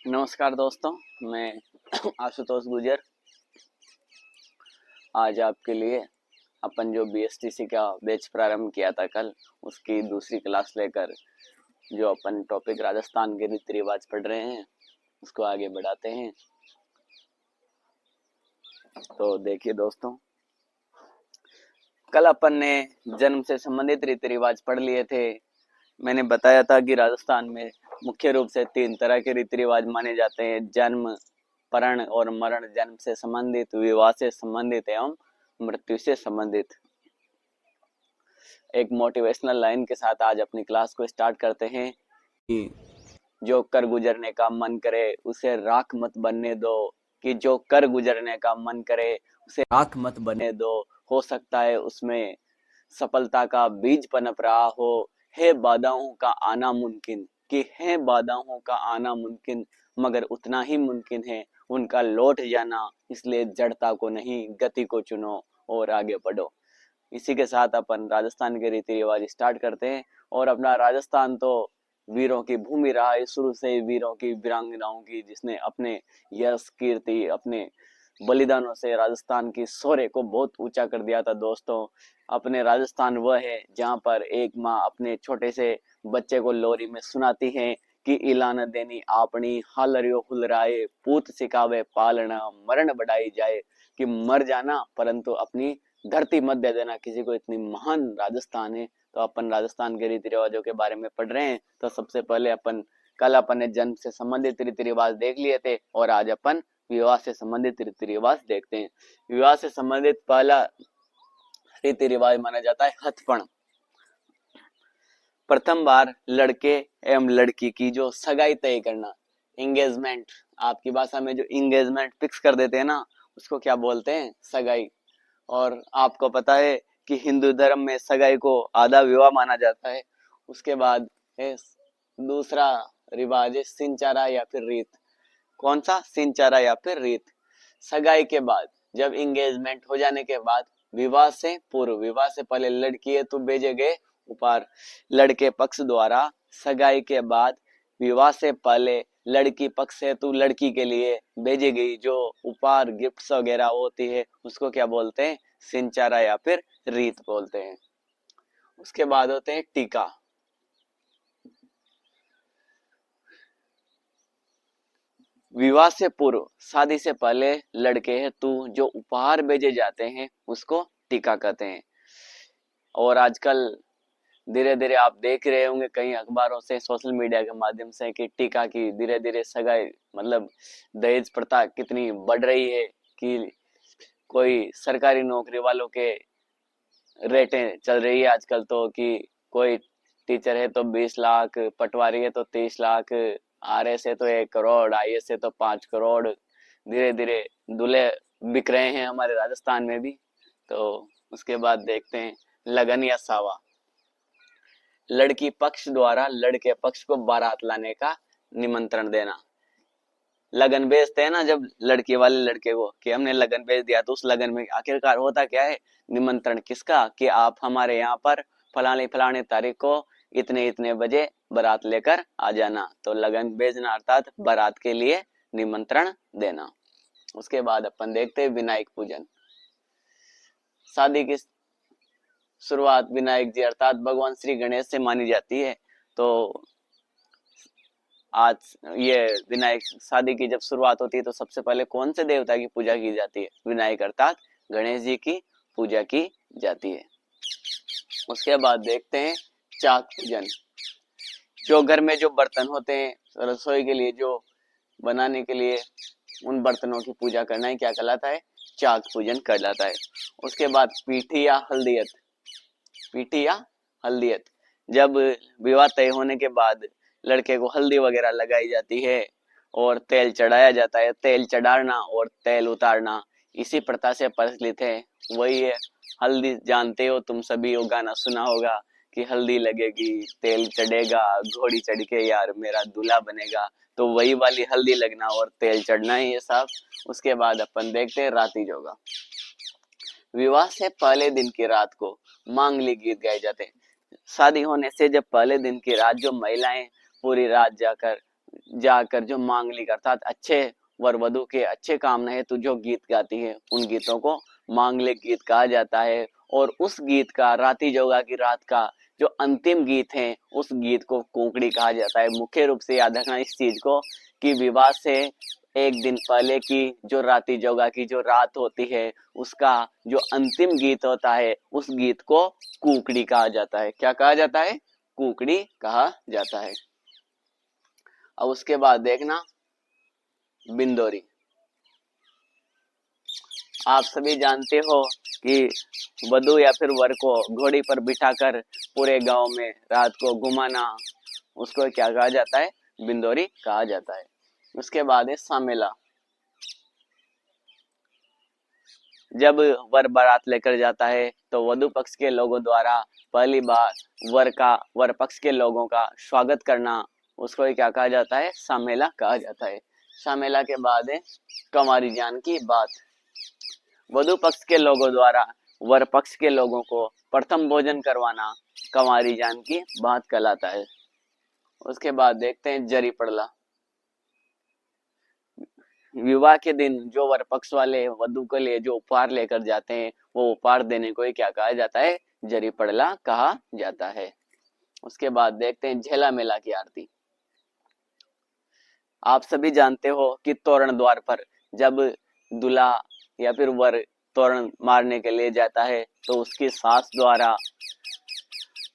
नमस्कार दोस्तों, मैं आशुतोष गुजर। आज आपके लिए अपन जो बीएसटीसी का बैच प्रारंभ किया था कल, उसकी दूसरी क्लास लेकर जो अपन टॉपिक राजस्थान के रीति रिवाज पढ़ रहे हैं उसको आगे बढ़ाते हैं। तो देखिए दोस्तों, कल अपन ने जन्म से संबंधित रीति रिवाज पढ़ लिए थे। मैंने बताया था कि राजस्थान में मुख्य रूप से 3 तरह के रीति रिवाज माने जाते हैं: जन्म, परण और मरण। जन्म से संबंधित, विवाह से संबंधित एवं मृत्यु से संबंधित। एक मोटिवेशनल लाइन के साथ आज अपनी क्लास को स्टार्ट करते हैं कि जो कर गुजरने का मन करे उसे राख मत बनने दो, कि जो कर गुजरने का मन करे उसे राख मत बनने दो। हो सकता है उसमें सफलता का बीज पनप रहा हो। है बाधाओं का आना मुमकिन, कि है बाधाओं का आना मुमकिन, मगर उतना ही मुमकिन है उनका लौट जाना। इसलिए जड़ता को नहीं, गति को चुनो और आगे बढ़ो। इसी के साथ अपन राजस्थान के रीति रिवाज स्टार्ट करते हैं। और अपना राजस्थान तो वीरों की भूमि रहा है शुरू से ही, वीरों की, वीरांगनाओं की, जिसने अपने यश, कीर्ति, अपने बलिदानों से राजस्थान की शौर्य को बहुत ऊंचा कर दिया था। दोस्तों, अपने राजस्थान वह है जहां पर एक माँ अपने छोटे से बच्चे को लोरी में सुनाती है कि इलान देनी आपनी हालरियो हुलराए, पूत सिखावे पालना, मरण बढ़ाई जाए। कि मर जाना परंतु अपनी धरती मत दे देना किसी को। इतनी महान राजस्थान है। तो अपन राजस्थान के रीति रिवाजों के बारे में पढ़ रहे हैं। तो सबसे पहले कल अपन ने जन्म से संबंधित रीति रिवाज देख लिए थे और आज अपन विवाह से संबंधित रीति रिवाज देखते हैं। विवाह से संबंधित पहला रीति रिवाज माना जाता है हथपण। प्रथम बार लड़के एवं लड़की की जो सगाई तय करना, एंगेजमेंट। आपकी भाषा में जो एंगेजमेंट फिक्स कर देते हैं ना, उसको क्या बोलते हैं? सगाई। और आपको पता है कि हिंदू धर्म में सगाई को आधा विवाह माना जाता है। उसके बाद है दूसरा रिवाज है सिंचारा या फिर रीत। कौन सा? सिंचारा या फिर रीत। सगाई के बाद, जब एंगेजमेंट हो जाने के बाद, विवाह से पूर्व, विवाह से पहले लड़की है तो भेजे गए उपहार। लड़के पक्ष द्वारा सगाई के बाद विवाह से पहले लड़की पक्ष से तो लड़की के लिए भेजी गई जो उपहार, गिफ्ट्स वगैरह होती है, उसको क्या बोलते हैं? सिंचारा या फिर रीत बोलते हैं। उसके बाद होते हैं टीका। विवाह से पूर्व, शादी से पहले लड़के हेतु जो उपहार भेजे जाते हैं उसको टीका कहते हैं। और आजकल धीरे धीरे आप देख रहे होंगे कई अखबारों से, सोशल मीडिया के माध्यम से, कि टीका की धीरे धीरे सगाई, मतलब दहेज प्रथा कितनी बढ़ रही है। कि कोई सरकारी नौकरी वालों के रेटें चल रही है आजकल तो, कि कोई टीचर है तो 20 लाख, पटवारी है तो 30 लाख, आरएस है तो 1 करोड़, आईएएस है तो 5 करोड़। धीरे धीरे दूल्हे बिक रहे हैं हमारे राजस्थान में भी। तो उसके बाद देखते हैं लगन या सावा। लड़की पक्ष द्वारा लड़के पक्ष को बारात लाने का निमंत्रण देना। लगन भेजते हैं ना जब लड़की वाले लड़के को, कि हमने लगन भेज दिया, तो उस लगन में आखिरकार होता क्या है? निमंत्रण किसका? कि आप हमारे यहाँ पर फलानी फलानी तारीख को इतने इतने बजे बारात लेकर आ जाना। तो लगन भेजना अर्थात बारात के लिए निमंत्रण देना। उसके बाद अपन देखते हैं विनायक पूजन। शादी की शुरुआत विनायक जी अर्थात भगवान श्री गणेश से मानी जाती है। तो आज ये विनायक, शादी की जब शुरुआत होती है तो सबसे पहले कौन से देवता की पूजा की जाती है? विनायक अर्थात गणेश जी की पूजा की जाती है। उसके बाद देखते हैं चाक पूजन। जो घर में जो बर्तन होते हैं रसोई के लिए, जो बनाने के लिए, उन बर्तनों की पूजा करना ही क्या कहलाता है? चाक पूजन कहलाता है। उसके बाद पीठी या हल्दियत। पीठी या हल्दियत, जब विवाह तय होने के बाद लड़के को हल्दी वगैरह लगाई जाती है और तेल चढ़ाया जाता है। तेल चढ़ाना और तेल उतारना इसी प्रथा से प्रचलित है। वही है हल्दी, जानते हो तुम सभी, वो गाना सुना होगा कि हल्दी लगेगी, तेल चढ़ेगा, घोड़ी चढ़ के यार मेरा दूल्हा बनेगा। तो वही वाली हल्दी लगना और तेल चढ़ना ही है साहब। उसके बाद अपन देखते हैं राती जोगा। विवाह से पहले दिन की रात को मांगलिक गीत गाए जाते हैं। शादी होने से जब पहले दिन की रात जो महिलाएं पूरी रात जाकर जाकर जो मांगलिक अर्थात अच्छे वर वधु के अच्छे कामना हेतु जो गीत गाती है उन गीतों को मांगलिक गीत कहा जाता है। और उस गीत का राती जोगा की रात का जो अंतिम गीत है उस गीत को कोंकड़ी कहा जाता है। मुख्य रूप से याद रखना इस चीज को कि विवाह से एक दिन पहले की जो राती जोगा की जो रात होती है उसका जो अंतिम गीत होता है उस गीत को कुकड़ी कहा जाता है। क्या कहा जाता है? कुकड़ी कहा जाता है। अब उसके बाद देखना बिंदोरी। आप सभी जानते हो कि वधु या फिर वर को घोड़ी पर बिठाकर पूरे गांव में रात को घुमाना उसको क्या कहा जाता है? बिंदोरी कहा जाता है। उसके बाद है सामेला। जब वर बारात लेकर जाता है तो वधु पक्ष के लोगों द्वारा पहली बार वर पक्ष के लोगों का स्वागत करना उसको क्या कहा जाता है? सामेला कहा जाता है। सामेला के बाद है कंवारी जान की बात। वधु पक्ष के लोगों द्वारा वर पक्ष के लोगों को प्रथम भोजन करवाना कंवारी जान की बात कहलाता है। उसके बाद देखते हैं जरी पड़ला। विवाह के दिन जो वर पक्ष वाले वधु के लिए जो उपहार लेकर जाते हैं वो उपहार देने को ही क्या कहा जाता है? जरी पड़ला कहा जाता है। उसके बाद देखते हैं झेला मेला की आरती। आप सभी जानते हो कि तोरण द्वार पर जब दूल्हा या फिर वर तोरण मारने के लिए जाता है तो उसकी सास द्वारा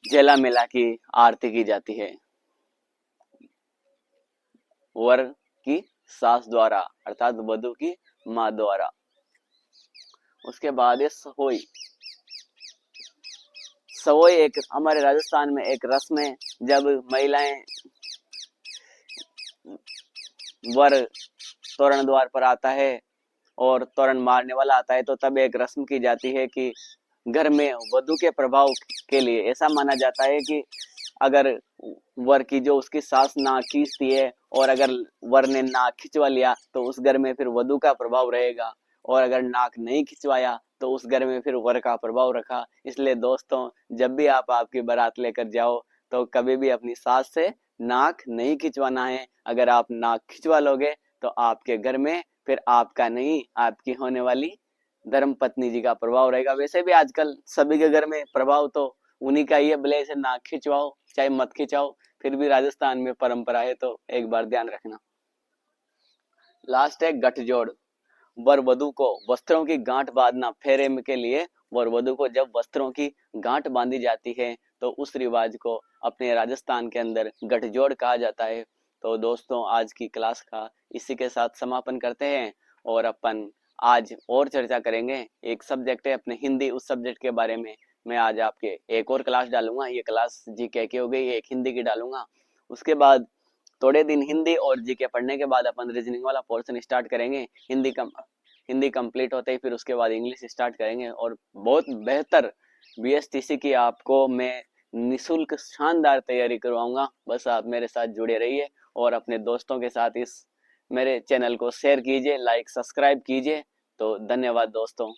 झेला मेला की आरती की जाती है। वर की सास द्वारा अर्थात वधु की मां द्वारा। उसके बाद है सहोई। सहोई एक हमारे राजस्थान में एक रस्म है जब महिलाएं वर तोरण द्वार पर आता है और तोरण मारने वाला आता है तो तब एक रस्म की जाती है कि घर में वधु के प्रभाव के लिए ऐसा माना जाता है कि अगर वर की जो उसकी सास नाक खींचती है और अगर वर ने नाक खिंचवा लिया तो उस घर में फिर वधु का प्रभाव रहेगा, और अगर नाक नहीं खिंचवाया तो उस घर में फिर वर का प्रभाव रखा। इसलिए दोस्तों जब भी आप आपकी बारात लेकर जाओ तो कभी भी अपनी सास से नाक नहीं खिंचवाना है। अगर आप नाक खिंचवा लोगे तो आपके घर में फिर आपका नहीं आपकी होने वाली धर्म पत्नी जी का प्रभाव रहेगा। वैसे भी आजकल सभी के घर में प्रभाव तो उन्हीं का ही है, भले से नाक खिंचवाओ चाहे मत खिंचाओ, फिर भी राजस्थान में परंपरा है तो एक बार ध्यान रखना। लास्ट है गठजोड़। वर वधु को वस्त्रों की गांठ बांधना। फेरे के लिए वर वधु को जब वस्त्रों की गांठ बांधी जाती है तो उस रिवाज को अपने राजस्थान के अंदर गठजोड़ कहा जाता है। तो दोस्तों आज की क्लास का इसी के साथ समापन करते हैं और अपन आज और चर्चा करेंगे। एक सब्जेक्ट है अपने हिंदी, उस सब्जेक्ट के बारे में मैं आज आपके एक और क्लास डालूंगा। ये क्लास जीके की हो गई, एक हिंदी की डालूंगा। उसके बाद थोड़े दिन हिंदी और जीके पढ़ने के बाद अपन रीजनिंग वाला पोर्शन स्टार्ट करेंगे। हिंदी कंप्लीट होते ही फिर उसके बाद इंग्लिश स्टार्ट करेंगे और बहुत बेहतर बीएसटीसी की आपको मैं निशुल्क शानदार तैयारी करवाऊंगा। बस आप मेरे साथ जुड़े रहिए और अपने दोस्तों के साथ इस मेरे चैनल को शेयर कीजिए, लाइक सब्सक्राइब कीजिए। तो धन्यवाद दोस्तों।